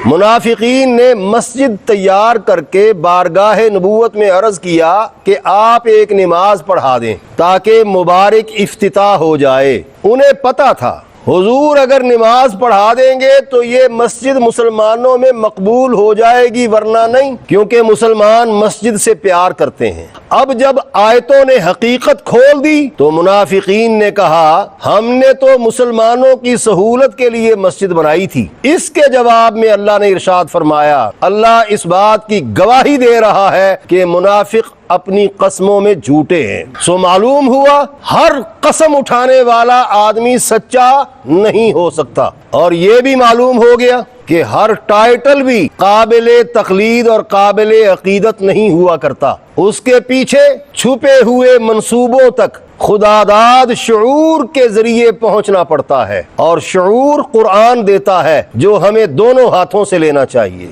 منافقین نے مسجد تیار کر کے بارگاہ نبوت میں عرض کیا کہ آپ ایک نماز پڑھا دیں تاکہ مبارک افتتاح ہو جائے۔ انہیں پتہ تھا حضور اگر نماز پڑھا دیں گے تو یہ مسجد مسلمانوں میں مقبول ہو جائے گی، ورنہ نہیں، کیونکہ مسلمان مسجد سے پیار کرتے ہیں۔ اب جب آیتوں نے حقیقت کھول دی تو منافقین نے کہا ہم نے تو مسلمانوں کی سہولت کے لیے مسجد بنائی تھی۔ اس کے جواب میں اللہ نے ارشاد فرمایا، اللہ اس بات کی گواہی دے رہا ہے کہ منافق اپنی قسموں میں جھوٹے ہیں۔ سو معلوم ہوا ہر قسم اٹھانے والا آدمی سچا نہیں ہو سکتا، اور یہ بھی معلوم ہو گیا کہ ہر ٹائٹل بھی قابل تقلید اور قابل عقیدت نہیں ہوا کرتا، اس کے پیچھے چھپے ہوئے منصوبوں تک خداداد شعور کے ذریعے پہنچنا پڑتا ہے، اور شعور قرآن دیتا ہے جو ہمیں دونوں ہاتھوں سے لینا چاہیے۔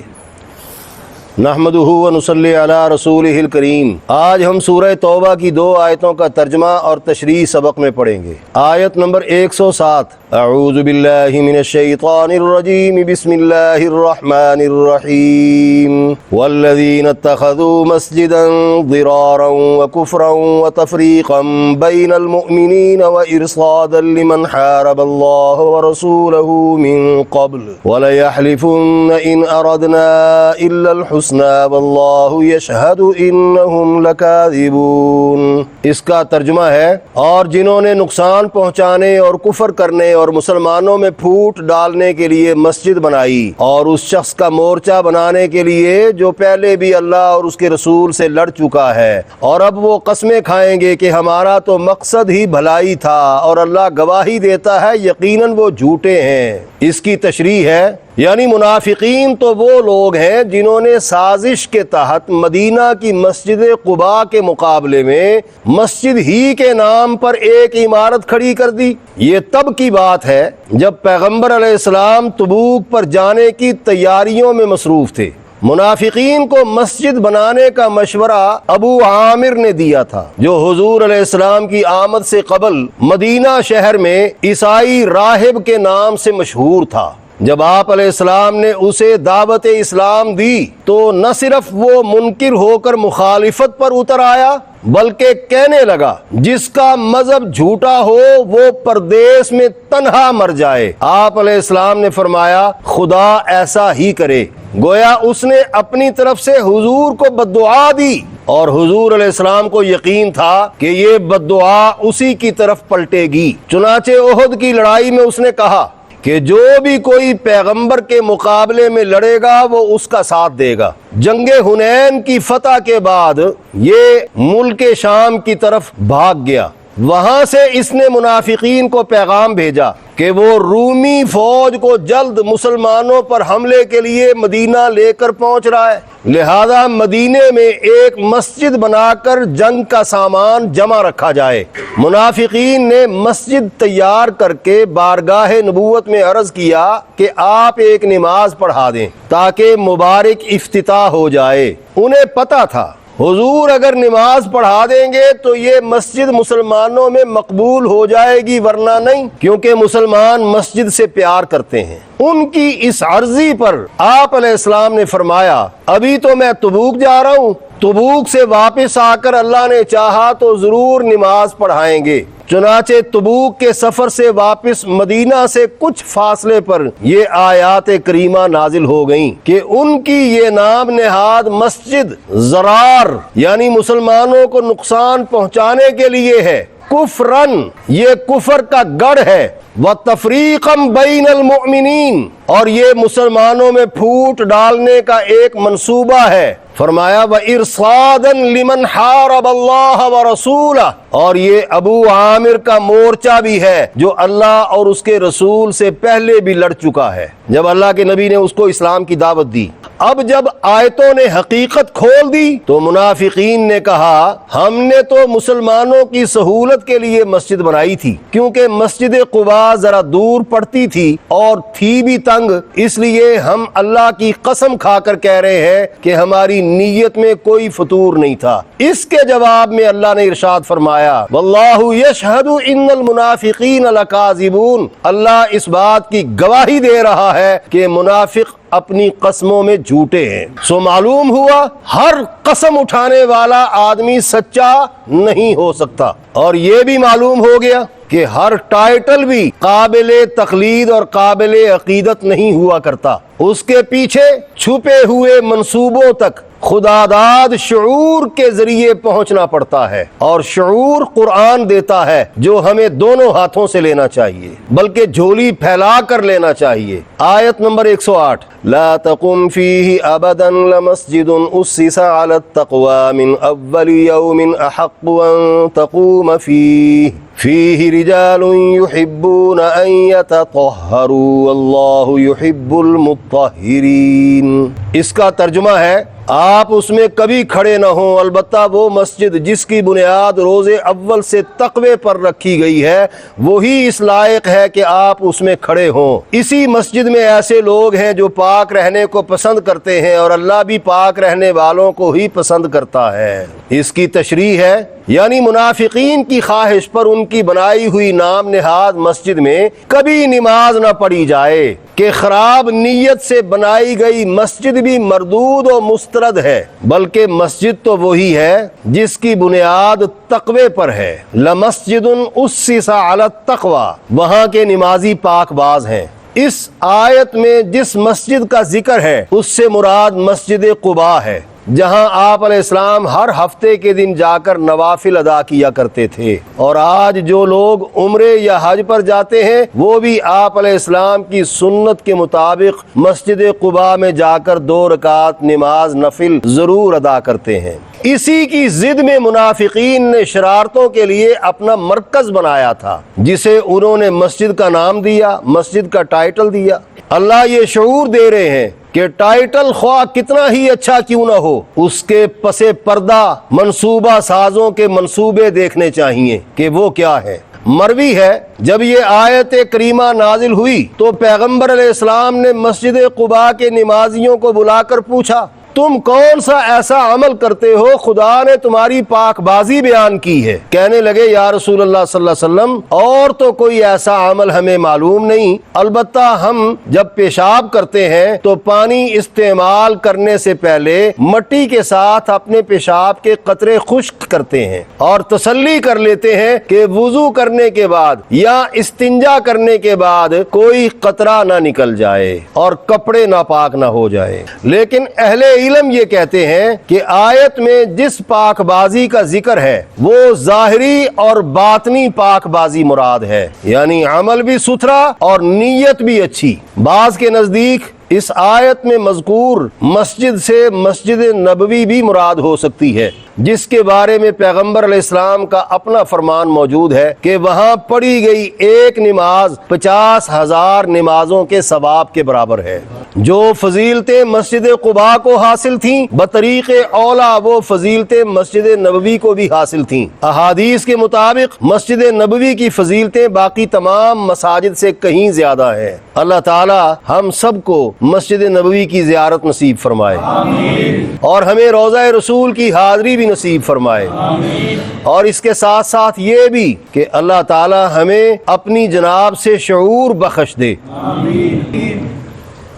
نحمدہ و نصلی علی رسولہ الکریم۔ آج ہم سورہ توبہ کی 2 آیتوں کا ترجمہ اور تشریح سبق میں پڑھیں گے۔ آیت نمبر 107، اعوذ باللہ من الشیطان الرجیم، بسم اللہ الرحمن الرحیم، والذین اتخذوا مسجدا ضرارا وکفرا وتفریقا بین المؤمنین وارصادا لمن حارب اللہ ورسولہ من قبل ولیحلفن ان اردنا الا الحسن واللہ یشہد انہم لکاذبون۔ اس کا ترجمہ ہے، اور جنہوں نے نقصان پہنچانے اور کفر کرنے اور مسلمانوں میں پھوٹ ڈالنے کے لیے مسجد بنائی، اور اس شخص کا مورچہ بنانے کے لیے جو پہلے بھی اللہ اور اس کے رسول سے لڑ چکا ہے، اور اب وہ قسمیں کھائیں گے کہ ہمارا تو مقصد ہی بھلائی تھا، اور اللہ گواہی دیتا ہے یقیناً وہ جھوٹے ہیں۔ اس کی تشریح ہے، یعنی منافقین تو وہ لوگ ہیں جنہوں نے سازش کے تحت مدینہ کی مسجد قباء کے مقابلے میں مسجد ہی کے نام پر ایک عمارت کھڑی کر دی۔ یہ تب کی بات ہے جب پیغمبر علیہ السلام تبوک پر جانے کی تیاریوں میں مصروف تھے۔ منافقین کو مسجد بنانے کا مشورہ ابو عامر نے دیا تھا، جو حضور علیہ السلام کی آمد سے قبل مدینہ شہر میں عیسائی راہب کے نام سے مشہور تھا۔ جب آپ علیہ السلام نے اسے دعوت اسلام دی تو نہ صرف وہ منکر ہو کر مخالفت پر اتر آیا، بلکہ کہنے لگا جس کا مذہب جھوٹا ہو وہ پردیس میں تنہا مر جائے۔ آپ علیہ السلام نے فرمایا خدا ایسا ہی کرے۔ گویا اس نے اپنی طرف سے حضور کو بددعا دی، اور حضور علیہ السلام کو یقین تھا کہ یہ بددعا اسی کی طرف پلٹے گی۔ چنانچہ احد کی لڑائی میں اس نے کہا کہ جو بھی کوئی پیغمبر کے مقابلے میں لڑے گا وہ اس کا ساتھ دے گا۔ جنگ حنین کی فتح کے بعد یہ ملک شام کی طرف بھاگ گیا۔ وہاں سے اس نے منافقین کو پیغام بھیجا کہ وہ رومی فوج کو جلد مسلمانوں پر حملے کے لیے مدینہ لے کر پہنچ رہا ہے، لہذا مدینے میں ایک مسجد بنا کر جنگ کا سامان جمع رکھا جائے۔ منافقین نے مسجد تیار کر کے بارگاہ نبوت میں عرض کیا کہ آپ ایک نماز پڑھا دیں تاکہ مبارک افتتاح ہو جائے۔ انہیں پتہ تھا حضور اگر نماز پڑھا دیں گے تو یہ مسجد مسلمانوں میں مقبول ہو جائے گی، ورنہ نہیں، کیونکہ مسلمان مسجد سے پیار کرتے ہیں۔ ان کی اس عرضی پر آپ علیہ السلام نے فرمایا ابھی تو میں تبوک جا رہا ہوں، تبوک سے واپس آ کر اللہ نے چاہا تو ضرور نماز پڑھائیں گے۔ چنانچہ تبوک کے سفر سے واپس مدینہ سے کچھ فاصلے پر یہ آیات کریمہ نازل ہو گئیں کہ ان کی یہ نام نہاد مسجد ضرار یعنی مسلمانوں کو نقصان پہنچانے کے لیے ہے، کفرن یہ کفر کا گڑھ ہے، وتفریقا بین المؤمنین اور یہ مسلمانوں میں پھوٹ ڈالنے کا ایک منصوبہ ہے۔ فرمایا وَإِرْصَادًا لِمَنْ حَارَبَ اللَّهَ وَرَسُولَهُ اور یہ ابو عامر کا مورچہ بھی ہے جو اللہ اور اس کے رسول سے پہلے بھی لڑ چکا ہے جب اللہ کے نبی نے اس کو اسلام کی دعوت دی۔ اب جب آیتوں نے حقیقت کھول دی تو منافقین نے کہا ہم نے تو مسلمانوں کی سہولت کے لیے مسجد بنائی تھی، کیونکہ مسجد قباء ذرا دور پڑتی تھی اور تھی بھی تنگ، اس لیے ہم اللہ کی قسم کھا کر کہہ رہے ہیں کہ ہماری نیت میں کوئی فطور نہیں تھا۔ اس کے جواب میں اللہ نے ارشاد فرمایا واللہ یشہد ان المنافقین لکاذبون، اللہ اس بات کی گواہی دے رہا ہے کہ منافق اپنی قسموں میں جھوٹے ہیں۔ سو معلوم ہوا ہر قسم اٹھانے والا آدمی سچا نہیں ہو سکتا، اور یہ بھی معلوم ہو گیا کہ ہر ٹائٹل بھی قابل تقلید اور قابل عقیدت نہیں ہوا کرتا، اس کے پیچھے چھپے ہوئے منصوبوں تک خداداد شعور کے ذریعے پہنچنا پڑتا ہے، اور شعور قرآن دیتا ہے جو ہمیں دونوں ہاتھوں سے لینا چاہیے، بلکہ جھولی پھیلا کر لینا چاہیے۔ آیت نمبر 108، لا تقم فیہ ابدا لمسجد اسس علی التقوی من اول یوم احق ان تقوم فیہ رجال یحبون ان یتطہروا واللہ یحب المطہرین۔ اس کا ترجمہ ہے آپ اس میں کبھی کھڑے نہ ہوں، البتہ وہ مسجد جس کی بنیاد روز اول سے تقوی پر رکھی گئی ہے وہی اس لائق ہے کہ آپ اس میں کھڑے ہوں۔ اسی مسجد میں ایسے لوگ ہیں جو پاک رہنے کو پسند کرتے ہیں، اور اللہ بھی پاک رہنے والوں کو ہی پسند کرتا ہے۔ اس کی تشریح ہے یعنی منافقین کی خواہش پر ان کی بنائی ہوئی نام نہاد مسجد میں کبھی نماز نہ پڑھی جائے، کہ خراب نیت سے بنائی گئی مسجد بھی مردود و مسترد ہے، بلکہ مسجد تو وہی ہے جس کی بنیاد تقوی پر ہے۔ لمسجد اسس علی التقوی، وہاں کے نمازی پاک باز ہیں۔ اس آیت میں جس مسجد کا ذکر ہے اس سے مراد مسجد قباء ہے، جہاں آپ علیہ السلام ہر ہفتے کے دن جا کر نوافل ادا کیا کرتے تھے، اور آج جو لوگ عمرے یا حج پر جاتے ہیں وہ بھی آپ علیہ السلام کی سنت کے مطابق مسجد قباء میں جا کر 2 رکعت نماز نفل ضرور ادا کرتے ہیں۔ اسی کی ضد میں منافقین نے شرارتوں کے لیے اپنا مرکز بنایا تھا، جسے انہوں نے مسجد کا نام دیا، مسجد کا ٹائٹل دیا۔ اللہ یہ شعور دے رہے ہیں کہ ٹائٹل خواہ کتنا ہی اچھا کیوں نہ ہو، اس کے پس پردہ منصوبہ سازوں کے منصوبے دیکھنے چاہیے کہ وہ کیا ہے۔ مروی ہے جب یہ آیت کریمہ نازل ہوئی تو پیغمبر علیہ السلام نے مسجد قباء کے نمازیوں کو بلا کر پوچھا، تم کون سا ایسا عمل کرتے ہو خدا نے تمہاری پاک بازی بیان کی ہے؟ کہنے لگے یا رسول اللہ صلی اللہ علیہ وسلم اور تو کوئی ایسا عمل ہمیں معلوم نہیں، البتہ ہم جب پیشاب کرتے ہیں تو پانی استعمال کرنے سے پہلے مٹی کے ساتھ اپنے پیشاب کے قطرے خشک کرتے ہیں اور تسلی کر لیتے ہیں کہ وضو کرنے کے بعد یا استنجا کرنے کے بعد کوئی قطرہ نہ نکل جائے اور کپڑے ناپاک نہ ہو جائے۔ لیکن اہل علم یہ کہتے ہیں کہ آیت میں جس پاک بازی کا ذکر ہے وہ ظاہری اور باطنی پاک بازی مراد ہے، یعنی عمل بھی ستھرا اور نیت بھی اچھی۔ بعض کے نزدیک اس آیت میں مذکور مسجد سے مسجد نبوی بھی مراد ہو سکتی ہے، جس کے بارے میں پیغمبر علیہ السلام کا اپنا فرمان موجود ہے کہ وہاں پڑھی گئی ایک نماز 50,000 نمازوں کے ثواب کے برابر ہے۔ جو فضیلتیں مسجد قباء کو حاصل تھیں بطریق اولا وہ فضیلتیں مسجد نبوی کو بھی حاصل تھیں۔ احادیث کے مطابق مسجد نبوی کی فضیلتیں باقی تمام مساجد سے کہیں زیادہ ہیں۔ اللہ تعالی ہم سب کو مسجد نبوی کی زیارت نصیب فرمائے، آمین، اور ہمیں روضہ رسول کی حاضری بھی نصیب فرمائے، آمین، اور اس کے ساتھ ساتھ یہ بھی کہ اللہ تعالی ہمیں اپنی جناب سے شعور بخش دے، آمین۔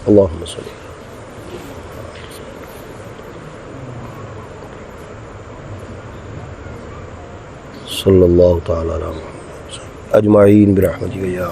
اللہم صلی صلی اللہ تعالی علیہ وسلم اجمعین برحمتک یا